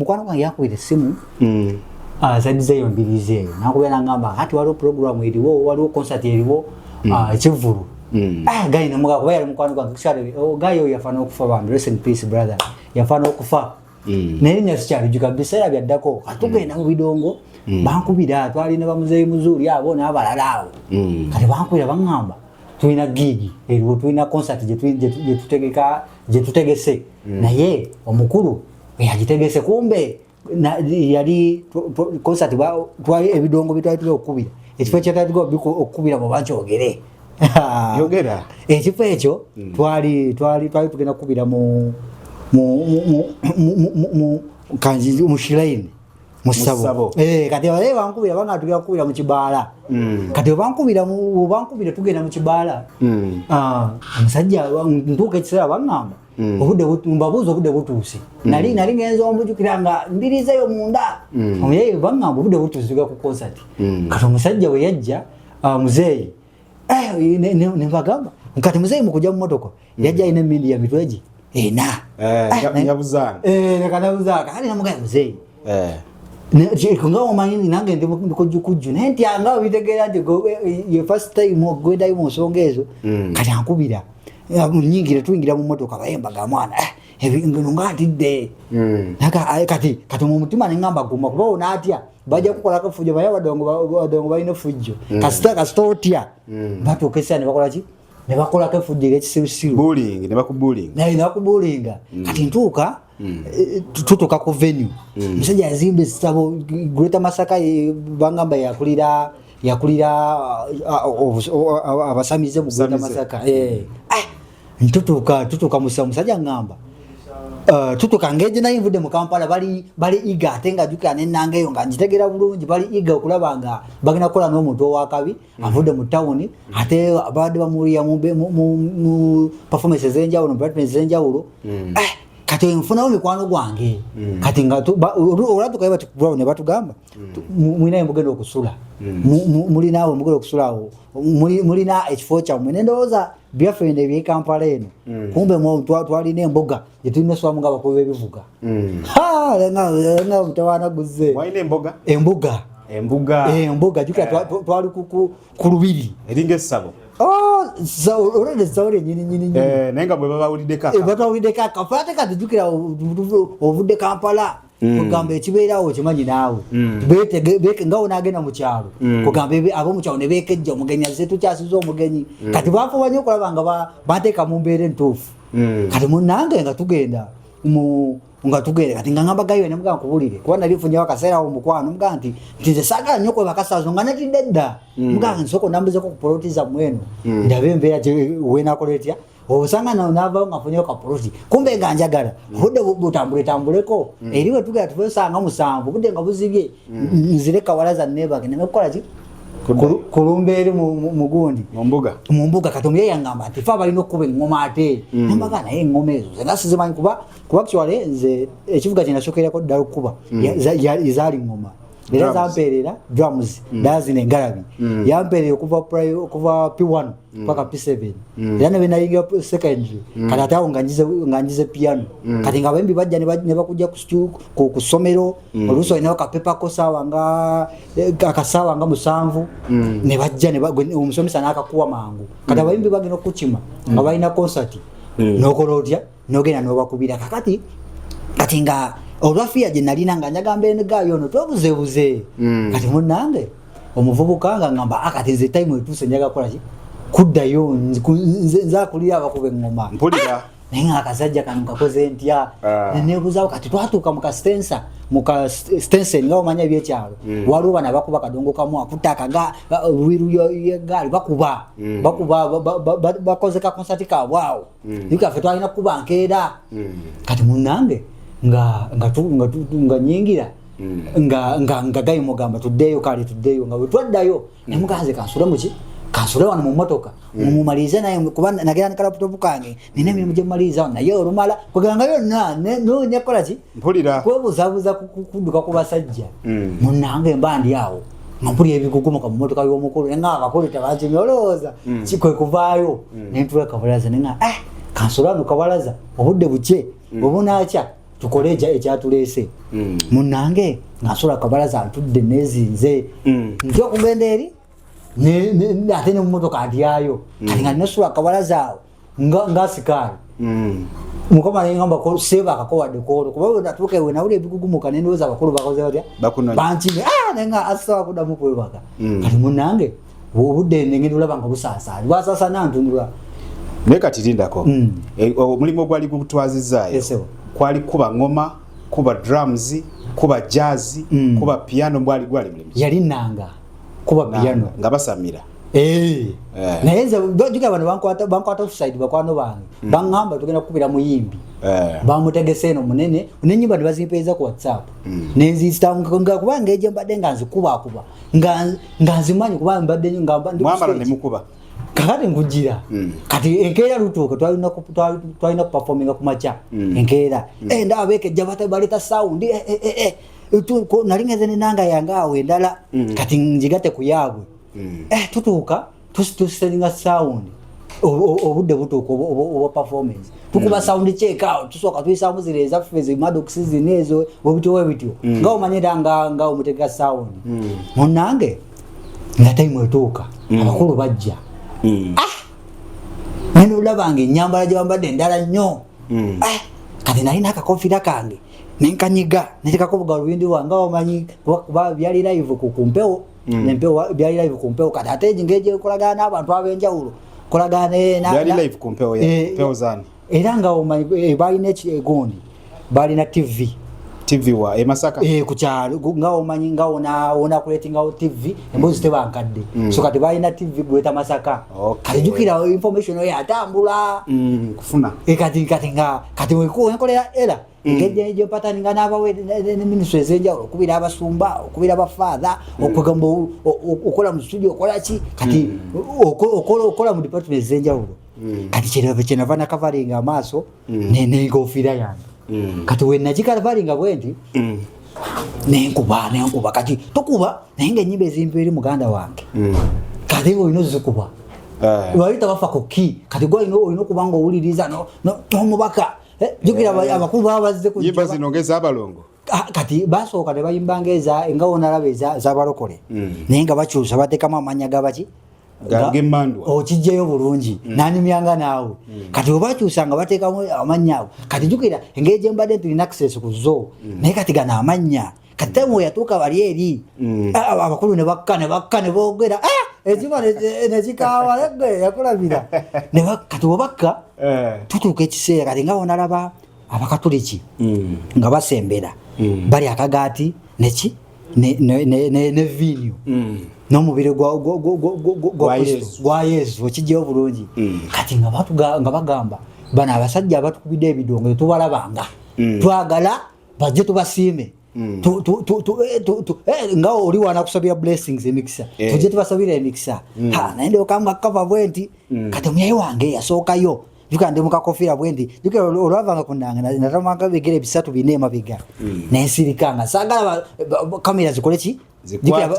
mukwano gwange yankubira essimu zadizeeyo mbirizeeyo nakubera ngamba ati waliwo program eriwo waliwo concert eriwo ekivulu gayi nemuga kuba yali mukwano gwange kukyali gayi oyo yafaana okufa bambi rest in peace brother yafaana okufa naye nnyo sikyalijuka biseera byaddako katugenda mu bidongo bankubira twalina bamuzeeyi muzuuli abo n'abalala awo kati bankubira baŋŋamba tulina gigi eriwo tulina concert gyetutegese naye omukulu yagitegese kumbe yali concert twali ebidongo bitwali tuli okukubira ekifo kyatali okukubira mu bankyogere yogera ekifo ekyo twali tugenda kukubira mu kanji mushiraini musabo kati bale bankubira banga tugenda kukubira mu kibaala kati bankubira tugenda mu kibaala omusajja ntuuka ekiseera baŋŋamba mbabuuza obudde butuuse nali ngenza ombujukira nga mbirizeeyo munda omuyeyi baŋŋamba obudde butuuse tuga ku concert kati omusajja we yajja muzeeyi nebagamba kati muzeeyi mukujja mu motoka yajja alina emindi ya mitwegi nekanabuzaaka kali namugaya muzeeyi nga omanyi nange ndi mukujjukujju naye nti nga bitegeera nti ye first time ogwendayo mu nsonga ezo kati ankubira nyingire tuyingira mu motoka bayembaga mwana ebintu ngatidde kati mu mutima neŋŋamba guma kuba onaatya bajja kukolako fujjo baye badongo balina fujjo kasita otya batuuka essaawa ne bakola ki ne bakolako efujjo ekisirusiru nebakubulinga kati ntuuka tutuuka ku venue musajja yazimba esitabo Greater Masaka bangamba yakulira abasamize mu Greater Masaka tutuuka musajja ngamba tutuuka ngeje naye nvudde mu Kampala bali iga ate nga jukira nennanga eyo nga njitegeera bulungi bali iga okulaba nga bagenda kukola n'omuntu owakabi avudde mu tawuni ate abadde bamuwulira mu performance ez'enjawulo mu brightness ez'enjawulo kati nfunawo mikwano gwange kati nga olatukayo batikubrawo ne batugamba mulinayo mugenda okusula mulinaawe mugenda okusulawo mulina ekifo kyammwe nendowooza byaffe bino ebyekampala eno kumbe twalina embuga gyetulina osulamu nga abakubi b'ebivuga nga mutawaana guzze embuga jukira twali ku lubiri eringa essabo olwedde essabo lyennyini naye nga bwe babawuliddeko akafaate kati jukira ovudde Kampala kugamba ekibeerawo okimanyi naawe nga wonaagenda mu kyalo kugamba ab'omukyalo ne beekejja omugenyi azze tukyasiza omugenyi kati bafuba nnyo okulaba nga bateeka mu mbeera entuufu kati munange nga tugenda kati nga ngamba gayo ne mugamba kubulire kuba nali nfunyewo akaseera awo mukwano mugamba nti nze saagala nnyo kweba kasazo nga natidde dda mugamba nsooka ondambuzeko ku poloti zammwe eno ndabe embeera wenakola etya osanga navayo nga nfunyewo kapoloti kumbe nga njagala obudde butambuleko eri we tugera tufesanga 7 obudde nga buzibye nzire kawalaza nebage nemekukola ki kulumbeeri mugundi mu mbuga kati omuyeyi yangamba nti fe abalina okukuba eŋŋoma ate nembaga naye eŋŋoma ezo zenga sizimanyi kuba actually nze ekivuga kye nasookerako ddala okukuba zaali ŋŋoma era zampeerera drums dazina engalabi yampeerera okuva P1 paka P7 era ne benayingira secondary kati ate awo nga njize piano kati nga abayimbi bajja ne bakujja ku ssomero oluusi olinawo kapepako akasaawa nga 7 ne bajja omusomesa n'akakuwa mangu kati abayimbi bagenda okukima nga balina concert n'okola otya n'ogenda n'obakubira kati nga olwafiya gye nalina nga njagamba enegaayo ono twebuzeebuze kati munnange omuvubuka nga ngamba akati nze time etuuse njaga kukola ki kuddayo nze akulira abakuba eŋŋoma naye nga akasajja kano kakoze ntya nebuuzawo kati twatuuka mu Stenson nga omanya ebyekyalo waliwo bano abakuba kadongo kamu akutta wiru yegaali bakuba bakoze kakonsati kaabwe awo ikaffe twalina kukuba nkeera kati munnange nga nyingira nga gayi mugamba tuddeyo nga bwe twaddayo nemuganze kansule wano mu mmotoka mumumalize naye kuba nagera ne kalaputopu kange nina emirimu gye mumaliriza naye olumala kuganga byonna noonya kukola ki kwebuzabuza kudduka ku basajja munnange mba ndi awo nga mpulira ebigugumuka mu mmotoka y'omukulu naye nga abakulu tebakimya olowooza kikwe kuvaayo ne ntula kabalaza naye nga kansule wano kabalaza obudde bukye bwe bunaakya tukoleja ekyatulese munange nasula kabalaza ntudde nezinze njo kugenda eri ne ate ne mmotoka atyayo kati nga nasula kabalaza nga sikali mukoma ngamba ko seba akakowadde kolo kuba natuke we nawule bigugumuka nendoza bakulu bakoze batya banchi nenga asa kudamu kwebaka kati munange obudde ngedula banga busasa bwasasa nantundula neka tirindako omulimo gwali gutwazizaayo kwali kuba ngoma kuba drums kuba jazz kuba piano gwali mulimo yali nanga kuba piano nga basamira nayenza dojuka abantu bankwata offside bakwano bange bangamba tugenda kukubira muyimbi bamutegese no munene nenyimba ndibazimpeza ku WhatsApp nenzista nga kubanga eje mbadde nganzi kuba nganzimanyi kuba mbadde ngamba mwambala ne mukuba kakati ngujira kati enkeera lutuuka twalina performing ku macha enkeera ndabeke jabata baleta sound nalingeze nanga yangawe ndala kati njigate kuyagwe tutuuka tuselinga sound obudde butuuka oba performance tukuba sound check out tusoka tuisamu zireza feze madox zinezo webityo nga omanyira nga omuteka sound munange nga time etuuka abakulu bajja neno labange nyambala jambadde ndala nnyo kati nalina akakofira kange nenkanyiga netekakobuga lwindi wanga omanyi kuba byali live kumpeo nempewo byali live kumpeo kati ate ngeje kolagana abantu abenjawulo kolagane na byali live kumpeo ya peo zani era nga omanyi balina egondi balina TV wa Masaka kuchalo nga omanyi nga ona kuletinga TV embozi tebankadde so kati balina TV gweta Masaka kati jukira information oyo atambula kufuna kati weko enkolera era ngeje patani nga nabawe ne ministry zenjawulo kubira abasumba kubira abafather okugamba okola mu studio okola ki kati okola mu department zenjawulo kati kyena vana covering amaso ne ngofira yange kati we najikala balinga bwendi nenkuba kati tokuba nenge nyimbe zimpiri muganda wange kati oyino zikuba walita bafa koki kati gwa oyino kubanga owuliriza no mubaka jukira abakulu babazze ku yimba zinongeza abalongo kati basooka ne bayimbangeza nga onalabe za balokole nenga bakyusa batekama amanya gabaki gange mandwa okijjeyo bulungi nani myanga naawe kati obakyusanga batekamu amanya kati jukira engeje mbadde tulina access kuzo naye kati gana amanya kati temu yatuuka bali eri abakulu ne bakkane boogera ekiba nekikawa yakulabira kati obakka tutuuka ekiseera kati nga onalaba abakatuliki nga basembera bali akagaati neki ne vinyo n'omubiri gwa Yesu okijjeyo bulungi kati nga bagamba bano abasajja abatukubidde ebidongo tubalabanga twagala bajje tubasiime nga oli wana kusabira blessings emikisa tujje tubasabira emikisa naye ndokanga kava bwenti kati omuyayi wange yasookayo juka ndi mukakofira bwendi juka olwavanga kunanga natamanga bigere bisatu bine mabiga nensirikanga sagala kamera zikole ki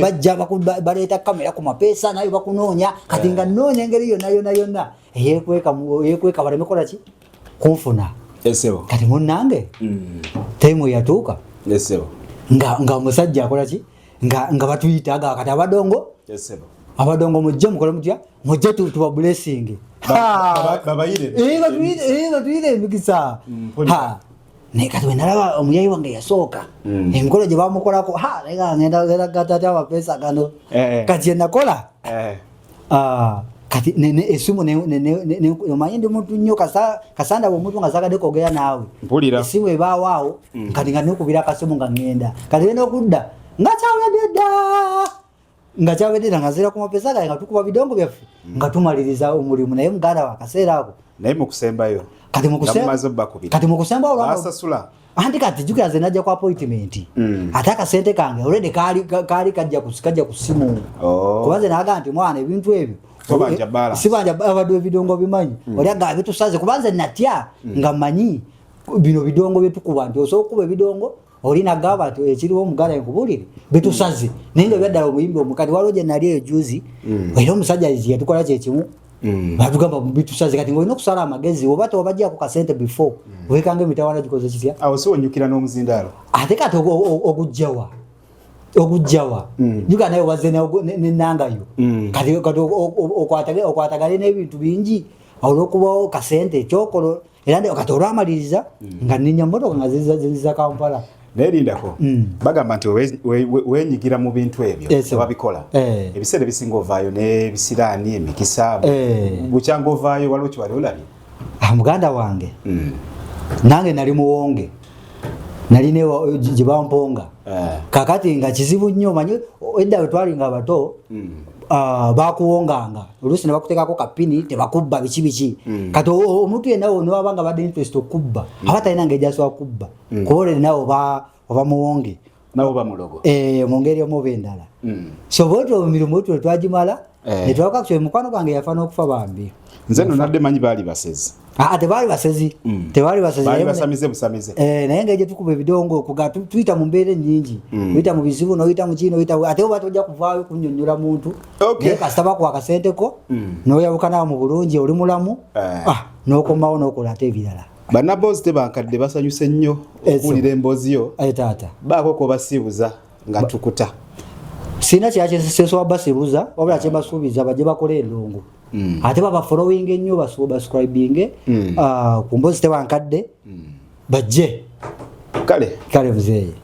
bajja baleta kamera ku mapesa nayo bakunoonya kati nga noonya engeri yonna yekweka balemekola ki kunfuna kati munnange time yatuuka nga omusajja akola ki nga batuyitaga kati abadongo mujje mukole mutya mujje tuba blessing batuyire emikisa ne kati wenalaba omuyayi wange yasooka emikolo gye bamukolako ngenda gatati amapesa gano kati enakola kati esimu omanyi ndi muntu nnyo kasanda bwomuntu nga zagadde kwogera naawe esimu ebaawaawo kati nga nikubira akasimu nga ngenda kati genda okudda nga kyawedde nga nzira ku mapesa gaye nga tukuba bidongo byaffe nga tumaliriza omulimu naye muganda wa kaseera ako naye mukusembayo kati mukusemba anti kati jukira nze najja ku appointment ate akasente kange already kaali kajja ku simu kuba nze naga nti mwana ebintu ebyo sibanja abadde ebidongo bimanyi oli aga bitusaze kuba nze natya nga manyi bino bidongo byetukuba nti osobola okuba ebidongo olina gaba nti ekiriwo omugala enkubulire bitusaze naye nga byaddala omuyimbi omukati waliwo gye nali ejuzi era omusajja yatukola kyekimu batugamba bitusaze kati ngolina okusala amagezi oba tobajja ku kasente before wekanga emitawana gikoze kitya awo si onyukira n'omuzindalo ate kati ogujjawa juga naye waze nenangayo kati okwatagale n'ebintu bingi olwokubawo kasente ekyokolo era kati olwamaliriza nga ninya motoka nga ziza Kampala nerindako bagamba nti wenyigira mu bintu ebyo ababikola ebiseera ebisinga ovaayo n'ebisiraani emikisa bukyanga ovaayo waliwo kiwali olabye muganda wange nange nali muwonge nali gye bamponga kakati nga kizibu nnyo manyi edda bwe twalinga abato bakuwonganga oluusi ne bakuteekako kapini tebakubba biki kati omuntu yenna newabanga badde interest okubba aba talina ngeri gyasobola kubba kuba nawe oba muwonge nawe oba mulogo mu ngeri omu oba endala so bwetyo emirimu etyo twagimala ne twakakyo mukwano gwange yafa n'okufa bambi nze no nadde manyi baali basezi tebaali basezi baali basamize busamize naye nga gye tukuba ebidongo tuyita mu mbeera ennyingi tuyita mu bizibu noyita mu kino ate oba tojja kuvaayo kunnyonnyola muntu naye kasita bakuwa akasenteko n'oyabuka nawe mu bulungi oli mulamu n'okomawo n'okola ate ebirala bannaboozi tebankadde basanyuse nnyo okuwulira emboozi yo taata baako kobasiibuza nga ntukuta sina kyakyeseswa basibuza wabula kyembasuubiza bajje bakole endongo ate baba following ennyo basubscribing ku mboozi tebankadde bajje kale muzeeyi